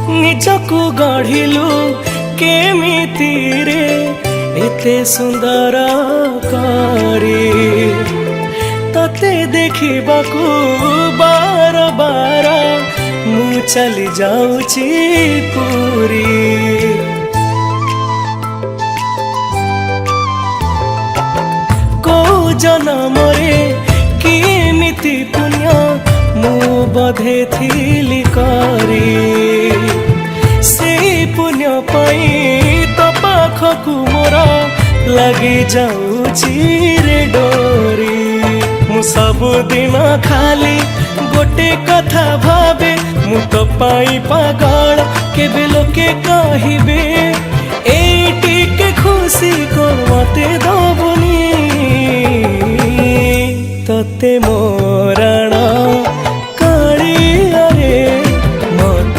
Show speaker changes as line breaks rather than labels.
निजकु गढ़िलु केमिति रे एते सुंदर करी तते देखिबाकू बार बार मु चली जाऊची पूरी। को जनमरे किमिति पुण्य मु बधे थिली करी से पुण्य पाई तो पाखकु मोर लगी जाऊची रे डोरी। मु सबुदिन खाली गोटे कथा भावे मु तो पाई पागल केबे लोके कहिबे एटी के खुशी को मते दबुनी तते मोरा